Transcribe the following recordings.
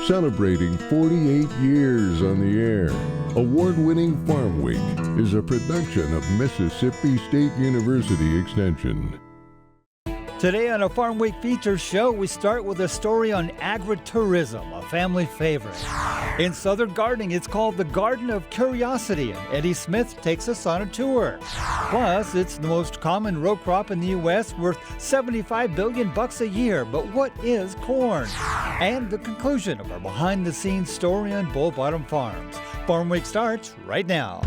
celebrating 48 years on the air. Award-winning Farm Week is a production of Mississippi State University Extension. Today on a Farm Week feature show, we start with a story on agritourism, a family favorite. In Southern gardening, it's called the Garden of Curiosity, and Eddie Smith takes us on a tour. Plus, it's the most common row crop in the U.S., worth $75 billion a year. But what is corn? And the conclusion of our behind-the-scenes story on Bull Bottom Farms. Farm Week starts right now.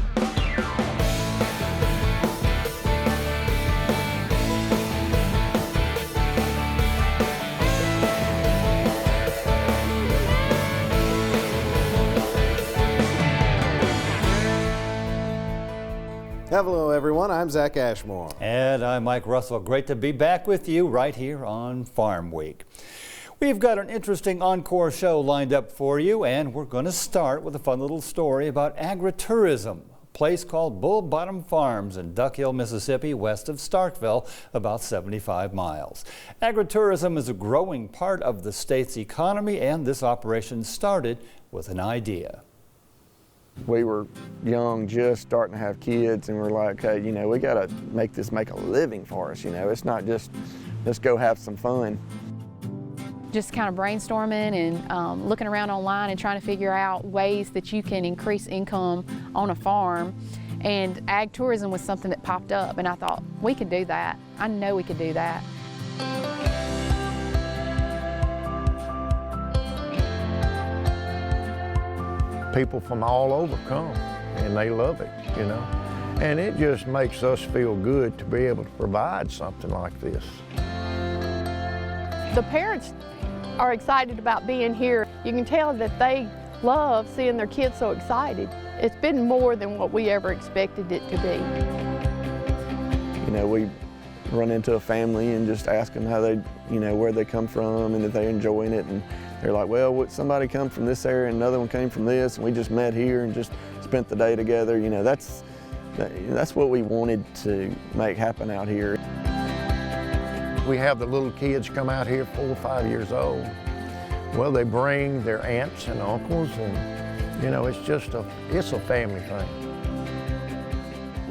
Hello everyone, I'm Zach Ashmore. And I'm Mike Russell. Great to be back with you right here on Farm Week. We've got an interesting encore show lined up for you, and we're going to start with a fun little story about agritourism, a place called Bull Bottom Farms in Duck Hill, Mississippi, west of Starkville, about 75 miles. Agritourism is a growing part of the state's economy, and this operation started with an idea. We were young, just starting to have kids, and we're like, hey, you know, we got to make this make a living for us, you know. It's not just, let's go have some fun. Just kind of brainstorming and looking around online and trying to figure out ways that you can increase income on a farm. And ag tourism was something that popped up, and I thought, we could do that. I know we could do that. People from all over come, and they love it, you know. And it just makes us feel good to be able to provide something like this. The parents are excited about being here. You can tell that they love seeing their kids so excited. It's been more than what we ever expected it to be. You know, we run into a family and just ask them how they, you know, where they come from and if they're enjoying it. And they're like, well, somebody come from this area and another one came from this, and we just met here and just spent the day together. You know, that's what we wanted to make happen out here. We have the little kids come out here 4 or 5 years old. Well, they bring their aunts and uncles, and you know, it's a family thing.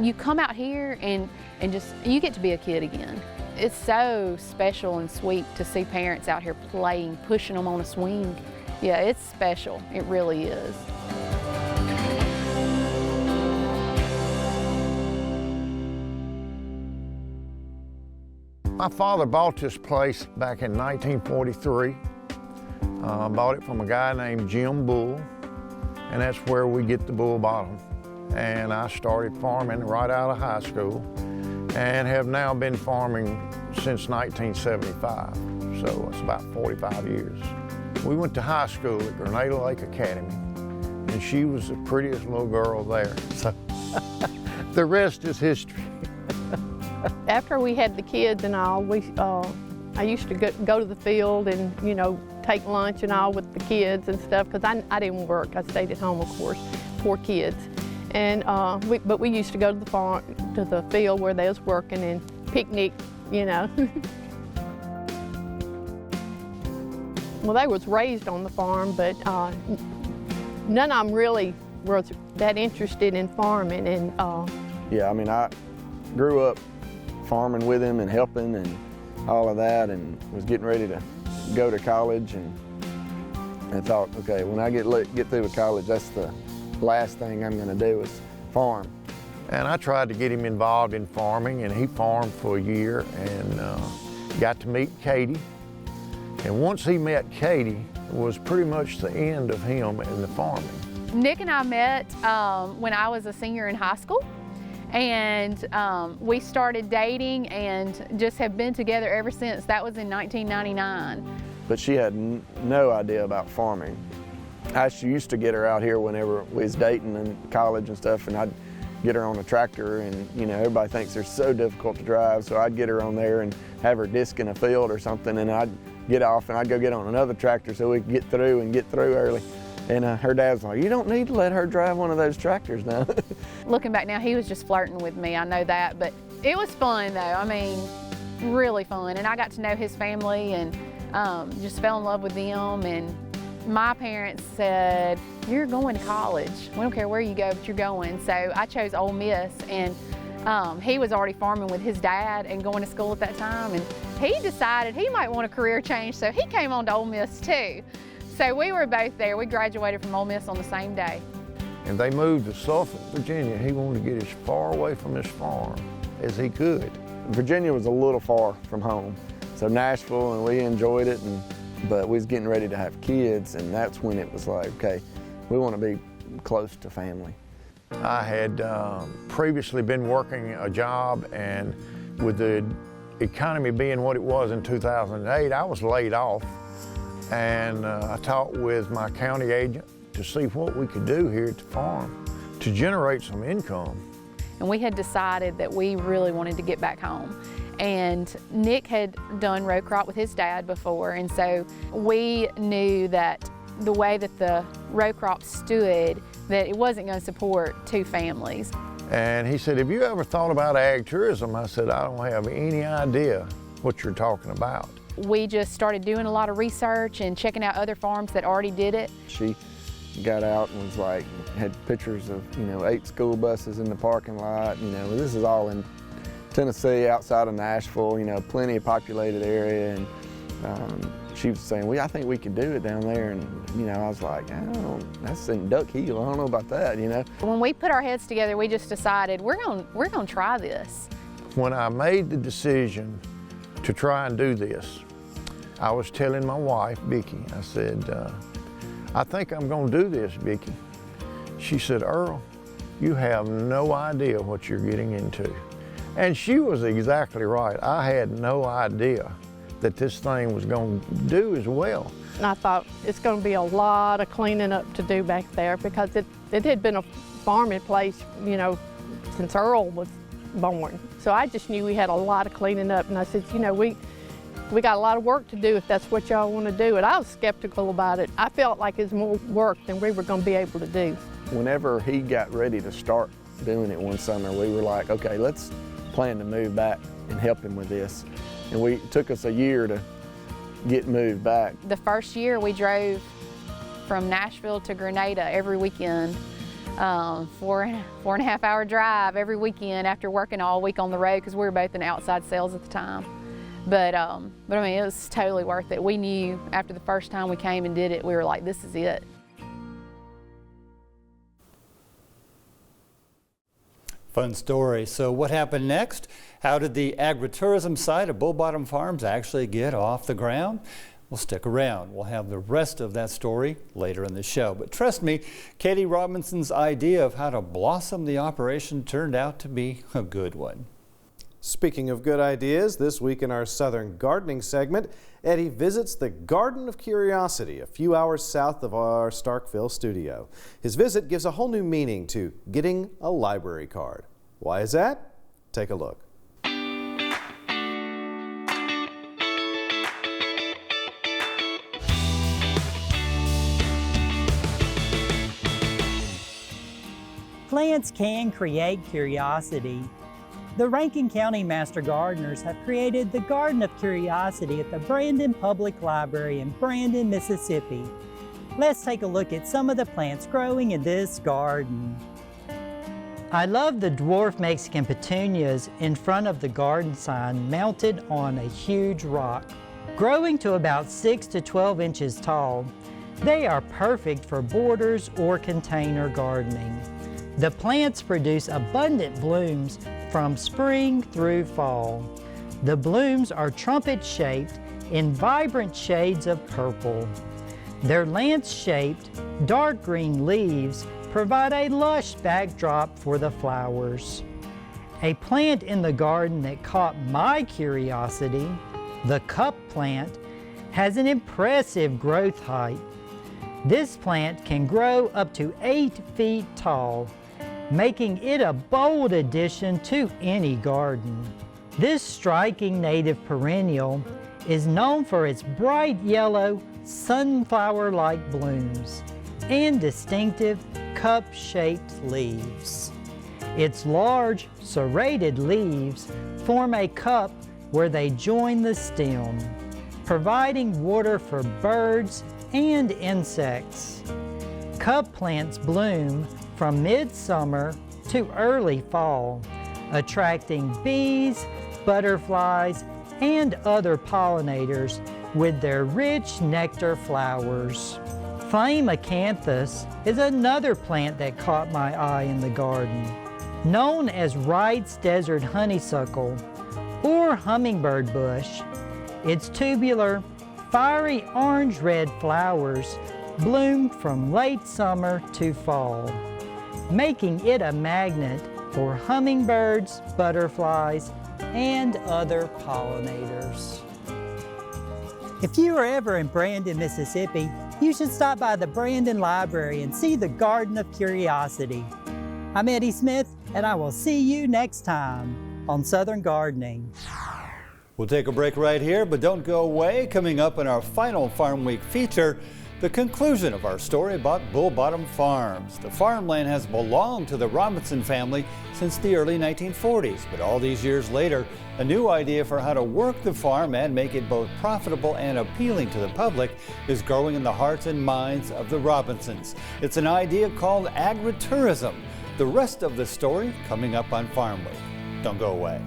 You come out here and just, you get to be a kid again. It's so special and sweet to see parents out here playing, pushing them on a swing. Yeah, it's special. It really is. My father bought this place back in 1943. Bought it from a guy named Jim Bull, and that's where we get the Bull Bottom. And I started farming right out of high school, and have now been farming since 1975, so it's about 45 years. We went to high school at Grenada Lake Academy, and she was the prettiest little girl there, so the rest is history. After we had the kids and all, I used to go to the field and, you know, take lunch and all with the kids and stuff, because I didn't work. I stayed at home, of course, 4 kids. And but we used to go to the farm, to the field where they was working, and picnic, you know. Well, they was raised on the farm, but none of them really was that interested in farming. And Yeah, I mean, I grew up farming with him and helping and all of that, and was getting ready to go to college, and I thought, okay, when I get through with college, that's the last thing I'm going to do is farm. And I tried to get him involved in farming, and he farmed for a year and got to meet Katie. And once he met Katie, it was pretty much the end of him in the farming. Nick and I met when I was a senior in high school, and we started dating and just have been together ever since. That was in 1999. But she had no idea about farming. I used to get her out here whenever we was dating in college and stuff, and I'd get her on a tractor, and you know, everybody thinks they're so difficult to drive, so I'd get her on there and have her disc in a field or something, and I'd get off and I'd go get on another tractor so we could get through early. And her dad's like, you don't need to let her drive one of those tractors now. Looking back now, he was just flirting with me, I know that, but it was fun though. I mean, really fun, and I got to know his family and just fell in love with them, and My parents said, "You're going to college. We don't care where you go, but you're going." So I chose Ole Miss, and he was already farming with his dad and going to school at that time, and he decided he might want a career change, so he came on to Ole Miss too. So we were both there. We graduated from Ole Miss on the same day. And they moved to Suffolk, Virginia. He wanted to get as far away from his farm as he could. Virginia was a little far from home, so Nashville, and we enjoyed it, but we was getting ready to have kids, and that's when it was like, okay, we want to be close to family. I had previously been working a job, and with the economy being what it was in 2008, I was laid off. And I talked with my county agent to see what we could do here at the farm to generate some income. And we had decided that we really wanted to get back home. And Nick had done row crop with his dad before, and so we knew that the way that the row crop stood, that it wasn't going to support two families. And he said, "Have you ever thought about ag tourism?" I said, "I don't have any idea what you're talking about." We just started doing a lot of research and checking out other farms that already did it. She got out and was like, had pictures of, 8 school buses in the parking lot. This is all in Tennessee, outside of Nashville, plenty of populated area. And she was saying, "I think we could do it down there." And, I was like, that's in Duck Heel. I don't know about that, When we put our heads together, we just decided we're gonna try this. When I made the decision to try and do this, I was telling my wife, Vicki, I said, "I think I'm gonna do this, Vicki." She said, "Earl, you have no idea what you're getting into." And she was exactly right. I had no idea that this thing was going to do as well. And I thought it's going to be a lot of cleaning up to do back there, because it had been a farming place, since Earl was born. So I just knew we had a lot of cleaning up, and I said, we got a lot of work to do if that's what y'all want to do. And I was skeptical about it. I felt like it was more work than we were going to be able to do. Whenever he got ready to start doing it one summer, we were like, okay, let's plan to move back and help him with this. And it took us a year to get moved back. The first year we drove from Nashville to Grenada every weekend, 4.5 hour drive every weekend after working all week on the road, because we were both in outside sales at the time. But I mean, it was totally worth it. We knew after the first time we came and did it, we were like, this is it. Fun story. So what happened next? How did the agritourism side of Bull Bottom Farms actually get off the ground? Well, stick around. We'll have the rest of that story later in the show. But trust me, Katie Robinson's idea of how to blossom the operation turned out to be a good one. Speaking of good ideas, this week in our Southern Gardening segment, Eddie visits the Garden of Curiosity a few hours south of our Starkville studio. His visit gives a whole new meaning to getting a library card. Why is that? Take a look. Plants can create curiosity. The Rankin County Master Gardeners have created the Garden of Curiosity at the Brandon Public Library in Brandon, Mississippi. Let's take a look at some of the plants growing in this garden. I love the dwarf Mexican petunias in front of the garden sign mounted on a huge rock. Growing to about 6 to 12 inches tall, they are perfect for borders or container gardening. The plants produce abundant blooms from spring through fall. The blooms are trumpet-shaped in vibrant shades of purple. Their lance-shaped, dark green leaves provide a lush backdrop for the flowers. A plant in the garden that caught my curiosity, the cup plant, has an impressive growth height. This plant can grow up to 8 feet tall, making it a bold addition to any garden. This striking native perennial is known for its bright yellow, sunflower-like blooms and distinctive cup-shaped leaves. Its large, serrated leaves form a cup where they join the stem, providing water for birds and insects. Cup plants bloom from midsummer to early fall, attracting bees, butterflies, and other pollinators with their rich nectar flowers. Flame acanthus is another plant that caught my eye in the garden. Known as Wright's desert honeysuckle or hummingbird bush, its tubular, fiery orange-red flowers bloom from late summer to fall, making it a magnet for hummingbirds, butterflies, and other pollinators. If you are ever in Brandon, Mississippi, you should stop by the Brandon Library and see the Garden of Curiosity. I'm Eddie Smith, and I will see you next time on Southern Gardening. We'll take a break right here, but don't go away. Coming up in our final Farm Week feature, the conclusion of our story about Bull Bottom Farms. The farmland has belonged to the Robinson family since the early 1940s, but all these years later, a new idea for how to work the farm and make it both profitable and appealing to the public is growing in the hearts and minds of the Robinsons. It's an idea called agritourism. The rest of the story coming up on Farm Week. Don't go away.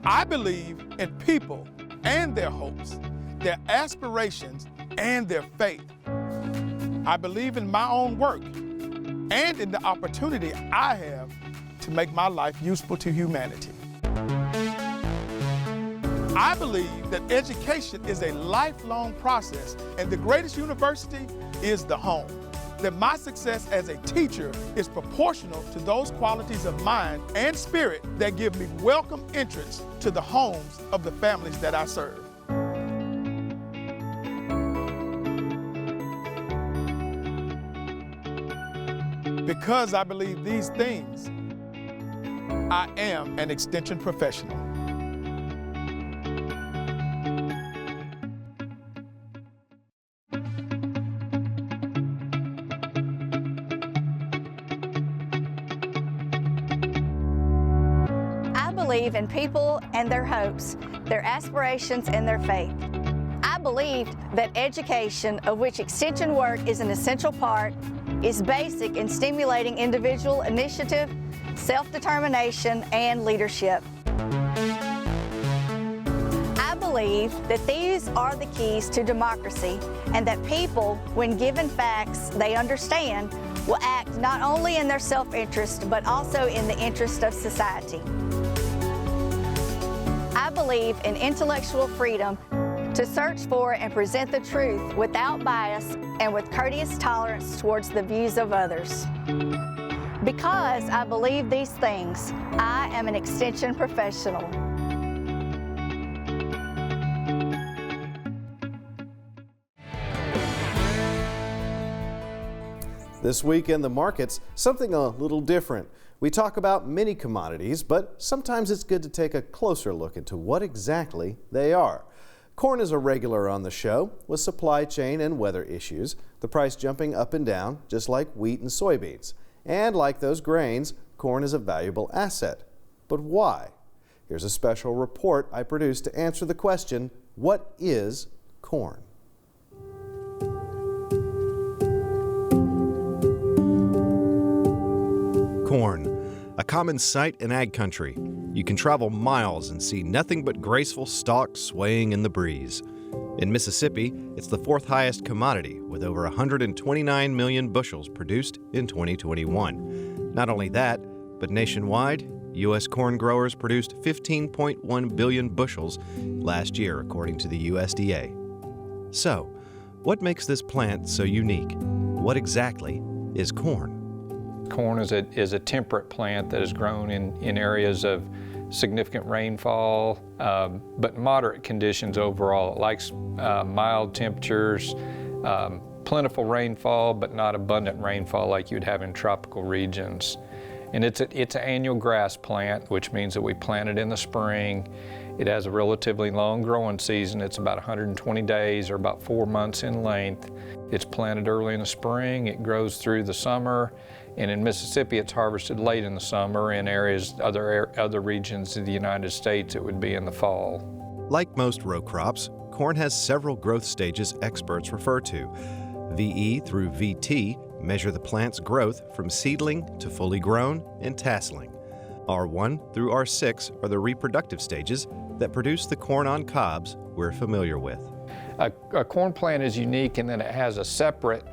I believe in people and their hopes, their aspirations and their faith. I believe in my own work and in the opportunity I have to make my life useful to humanity. I believe that education is a lifelong process, and the greatest university is the home. That my success as a teacher is proportional to those qualities of mind and spirit that give me welcome entrance to the homes of the families that I serve. Because I believe these things, I am an extension professional. I believe in people and their hopes, their aspirations and their faith. I believed that education, of which extension work is an essential part, is basic in stimulating individual initiative, self-determination, and leadership. I believe that these are the keys to democracy, and that people, when given facts they understand, will act not only in their self-interest, but also in the interest of society. I believe in intellectual freedom to search for and present the truth without bias and with courteous tolerance towards the views of others. Because I believe these things, I am an extension professional. This week in the markets, something a little different. We talk about many commodities, but sometimes it's good to take a closer look into what exactly they are. Corn is a regular on the show, with supply chain and weather issues, the price jumping up and down, just like wheat and soybeans. And like those grains, corn is a valuable asset. But why? Here's a special report I produced to answer the question, what is corn? Corn, a common sight in ag country. You can travel miles and see nothing but graceful stalks swaying in the breeze. In Mississippi, it's the fourth highest commodity, with over 129 million bushels produced in 2021. Not only that, but nationwide, U.S. corn growers produced 15.1 billion bushels last year, according to the USDA. So, what makes this plant so unique? What exactly is corn? Corn is a temperate plant that is grown in areas of significant rainfall, but moderate conditions overall. It likes mild temperatures, plentiful rainfall, but not abundant rainfall like you'd have in tropical regions. And it's an annual grass plant, which means that we plant it in the spring, It has a relatively long growing season. It's about 120 days or about 4 months in length. It's planted early in the spring, it grows through the summer, and in Mississippi it's harvested late in the summer. In areas, other regions of the United States, it would be in the fall. Like most row crops, corn has several growth stages experts refer to. VE through VT measure the plant's growth from seedling to fully grown and tasseling. R1 through R6 are the reproductive stages that produce the corn on cobs we're familiar with. A corn plant is unique in that it has a separate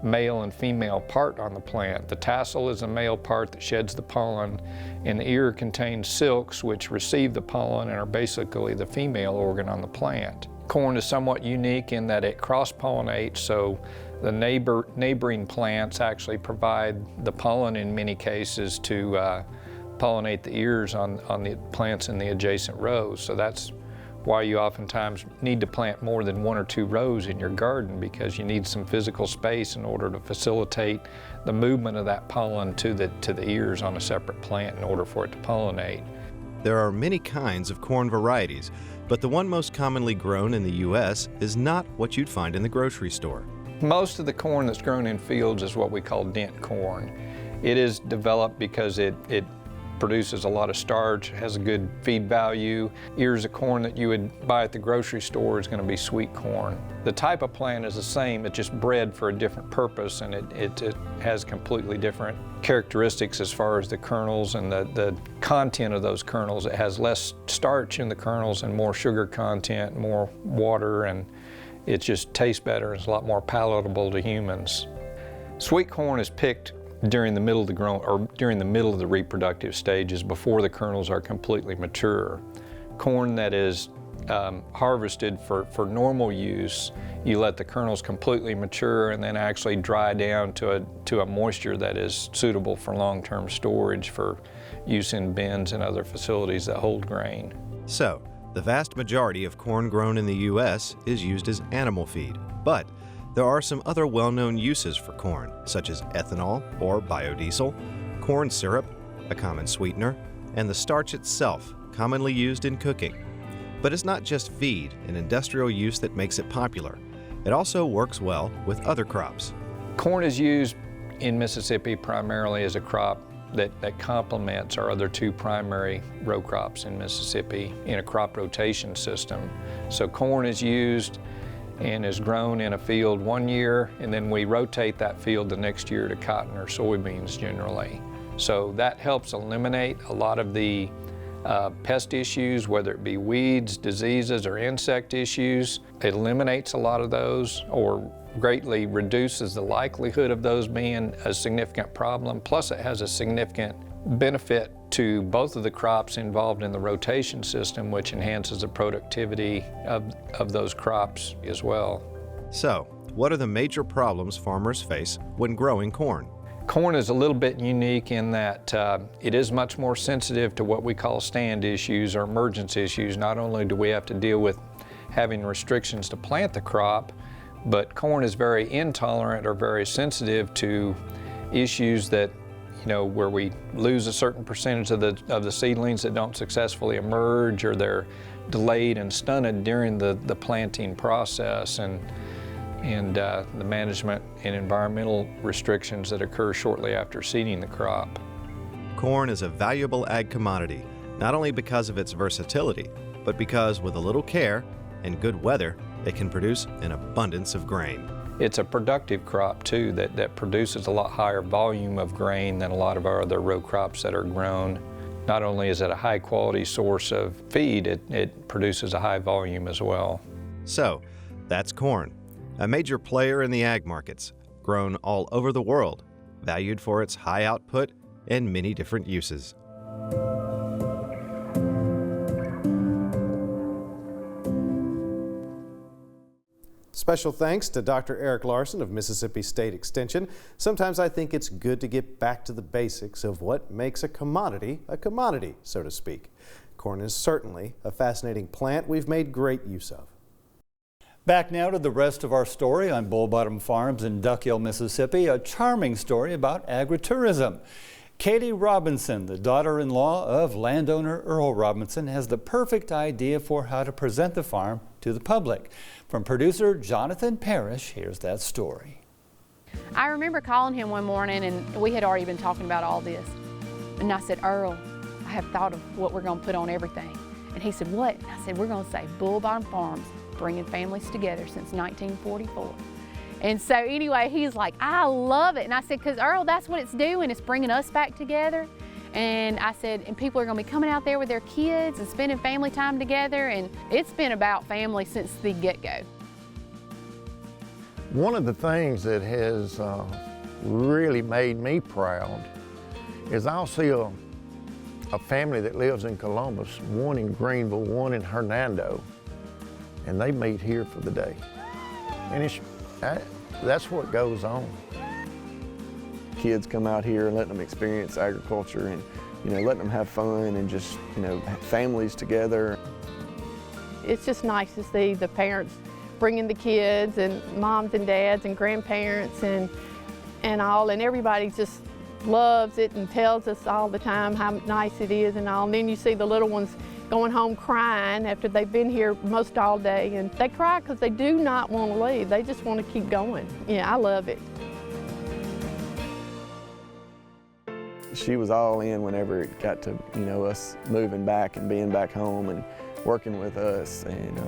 male and female part on the plant. The tassel is a male part that sheds the pollen, and the ear contains silks which receive the pollen and are basically the female organ on the plant. Corn is somewhat unique in that it cross-pollinates, so the neighboring plants actually provide the pollen in many cases to pollinate the ears on the plants in the adjacent rows. So that's why you oftentimes need to plant more than 1 or 2 rows in your garden, because you need some physical space in order to facilitate the movement of that pollen to the ears on a separate plant in order for it to pollinate. There are many kinds of corn varieties, but the one most commonly grown in the U.S. is not what you'd find in the grocery store. Most of the corn that's grown in fields is what we call dent corn. It is developed because it produces a lot of starch, has a good feed value. Ears of corn that you would buy at the grocery store is going to be sweet corn. The type of plant is the same, it's just bred for a different purpose, and it has completely different characteristics as far as the kernels and the content of those kernels. It has less starch in the kernels and more sugar content, more water, and it just tastes better. It's a lot more palatable to humans. Sweet corn is picked during the middle of the reproductive stages, before the kernels are completely mature. Corn that is harvested for normal use, you let the kernels completely mature and then actually dry down to a moisture that is suitable for long-term storage for use in bins and other facilities that hold grain. So, the vast majority of corn grown in the U.S. is used as animal feed, but there are some other well-known uses for corn, such as ethanol or biodiesel, corn syrup, a common sweetener, and the starch itself, commonly used in cooking. But it's not just feed and industrial use that makes it popular. It also works well with other crops. Corn is used in Mississippi primarily as a crop that complements our other 2 primary row crops in Mississippi in a crop rotation system. So corn is used and is grown in a field 1 year, and then we rotate that field the next year to cotton or soybeans generally. So that helps eliminate a lot of the pest issues, whether it be weeds, diseases, or insect issues. It eliminates a lot of those, or greatly reduces the likelihood of those being a significant problem. Plus it has a significant benefit to both of the crops involved in the rotation system, which enhances the productivity of those crops as well. So, what are the major problems farmers face when growing corn? Corn is a little bit unique in that it is much more sensitive to what we call stand issues or emergence issues. Not only do we have to deal with having restrictions to plant the crop, but corn is very intolerant or very sensitive to issues that, where we lose a certain percentage of the seedlings that don't successfully emerge, or they're delayed and stunted during the planting process, and the management and environmental restrictions that occur shortly after seeding the crop. Corn is a valuable ag commodity, not only because of its versatility, but because with a little care and good weather, it can produce an abundance of grain. It's a productive crop too that produces a lot higher volume of grain than a lot of our other row crops that are grown. Not only is it a high quality source of feed, it produces a high volume as well. So, that's corn, a major player in the ag markets, grown all over the world, valued for its high output and many different uses. Special thanks to Dr. Eric Larson of Mississippi State Extension. Sometimes I think it's good to get back to the basics of what makes a commodity, so to speak. Corn is certainly a fascinating plant we've made great use of. Back now to the rest of our story on Bull Bottom Farms in Duck Hill, Mississippi, a charming story about agritourism. Katie Robinson, the daughter-in-law of landowner Earl Robinson, has the perfect idea for how to present the farm to the public. From producer Jonathan Parrish, here's that story. I remember calling him one morning, and we had already been talking about all this. And I said, Earl, I have thought of what we're going to put on everything. And he said, what? And I said, we're going to say Bull Bottom Farms, bringing families together since 1944. And so anyway, he's like, I love it. And I said, because Earl, that's what it's doing. It's bringing us back together. And I said, and people are going to be coming out there with their kids and spending family time together. And it's been about family since the get-go. One of the things that has really made me proud is I'll see a family that lives in Columbus, one in Greenville, one in Hernando, and they meet here for the day. And that's what goes on. Kids come out here and let them experience agriculture and, letting them have fun and just, families together. It's just nice to see the parents bringing the kids and moms and dads and grandparents and all, and everybody just loves it and tells us all the time how nice it is and all. And then you see the little ones going home crying after they've been here most all day, and they cry because they do not want to leave. They just want to keep going. Yeah, I love it. She was all in whenever it got to, us moving back and being back home and working with us, and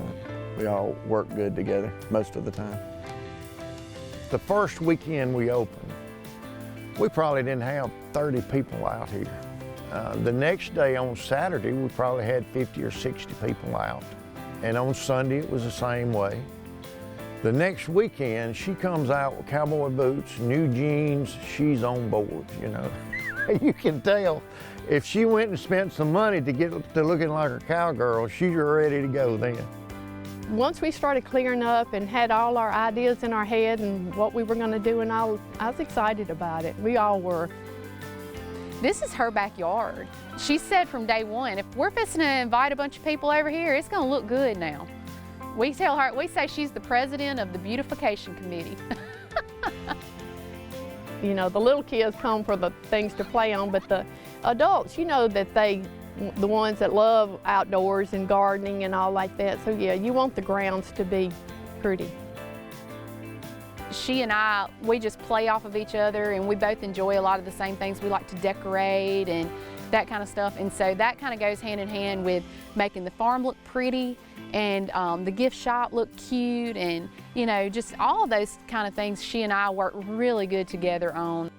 we all worked good together most of the time. The first weekend we opened, we probably didn't have 30 people out here. The next day on Saturday, we probably had 50 or 60 people out. And on Sunday, it was the same way. The next weekend, she comes out with cowboy boots, new jeans, she's on board, You can tell if she went and spent some money to get to looking like a cowgirl, she's ready to go then. Once we started clearing up and had all our ideas in our head and what we were going to do, and I was excited about it. We all were. This is her backyard. She said from day one, if we're fixing to invite a bunch of people over here, it's going to look good now. We tell her, we say she's the president of the beautification committee. The little kids come for the things to play on, but the adults, that the ones that love outdoors and gardening and all like that. So yeah, you want the grounds to be pretty. She and I, we just play off of each other, and we both enjoy a lot of the same things. We like to decorate and that kind of stuff, and so that kind of goes hand in hand with making the farm look pretty and the gift shop look cute, and just all of those kind of things she and I work really good together on.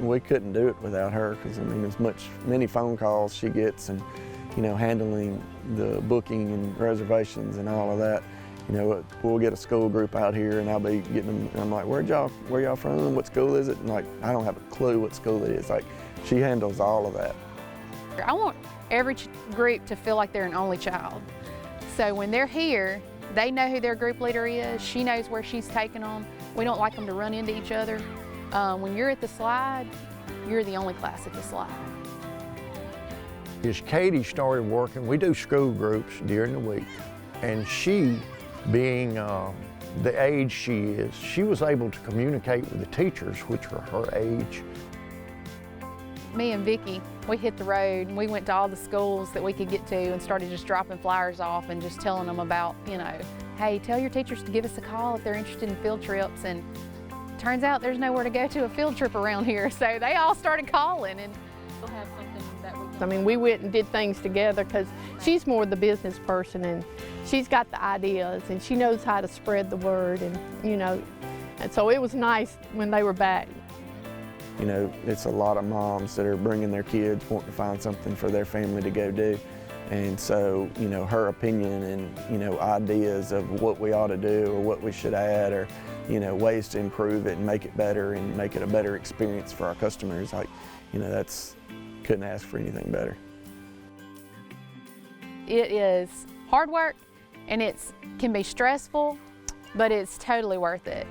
We couldn't do it without her, because many phone calls she gets, and handling the booking and reservations and all of that. We'll get a school group out here, and I'll be getting them, and I'm like, where y'all from? What school is it? And I don't have a clue what school it is. She handles all of that. I want every group to feel like they're an only child. So when they're here, they know who their group leader is. She knows where she's taking them. We don't like them to run into each other. When you're at the slide, you're the only class at the slide. As Katie started working, we do school groups during the week, and she, being the age she is, she was able to communicate with the teachers, which were her age. Me and Vicki, we hit the road and we went to all the schools that we could get to and started just dropping flyers off and just telling them about, hey, tell your teachers to give us a call if they're interested in field trips. And turns out there's nowhere to go to a field trip around here, so they all started calling, and we'll have something that we went and did things together, because she's more the business person, and she's got the ideas, and she knows how to spread the word, and and so it was nice when they were back. It's a lot of moms that are bringing their kids, wanting to find something for their family to go do. And so, her opinion and, ideas of what we ought to do or what we should add, or, ways to improve it and make it better and make it a better experience for our customers. Couldn't ask for anything better. It is hard work, and it can be stressful, but it's totally worth it.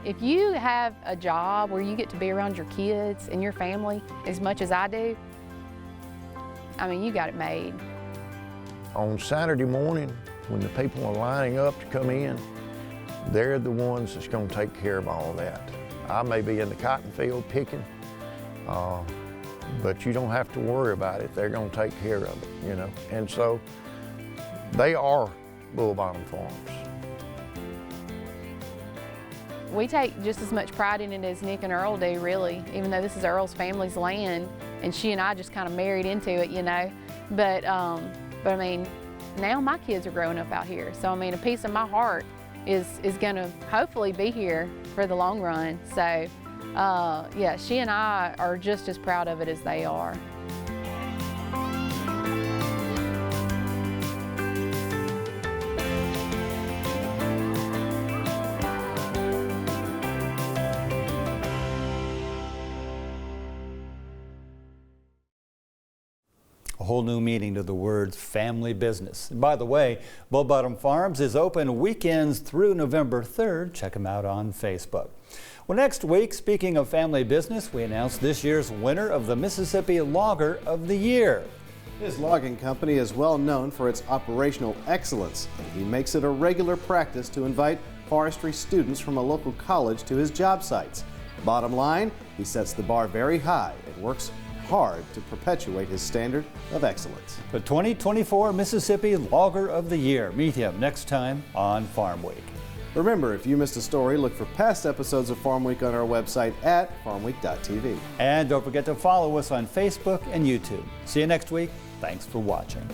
If you have a job where you get to be around your kids and your family as much as I do, you got it made. On Saturday morning, when the people are lining up to come in, they're the ones that's going to take care of all that. I may be in the cotton field picking, but you don't have to worry about it. They're going to take care of it, you know. And so they are Bull Bottom Farms. We take just as much pride in it as Nick and Earl do, really, even though this is Earl's family's land, and she and I just kind of married into it, you know. But I mean, now my kids are growing up out here, so I mean, a piece of my heart is going to hopefully be here for the long run. So, yeah, she and I are just as proud of it as they are. A whole new meaning to the words family business. And by the way, Bull Bottom Farms is open weekends through November 3rd. Check them out on Facebook. Well, next week, speaking of family business, we announced this year's winner of the Mississippi Logger of the Year. His logging company is well known for its operational excellence. He makes it a regular practice to invite forestry students from a local college to his job sites. Bottom line, he sets the bar very high and works hard to perpetuate his standard of excellence. The 2024 Mississippi Logger of the Year. Meet him next time on Farm Week. Remember, if you missed a story, look for past episodes of Farm Week on our website at farmweek.tv. And don't forget to follow us on Facebook and YouTube. See you next week. Thanks for watching.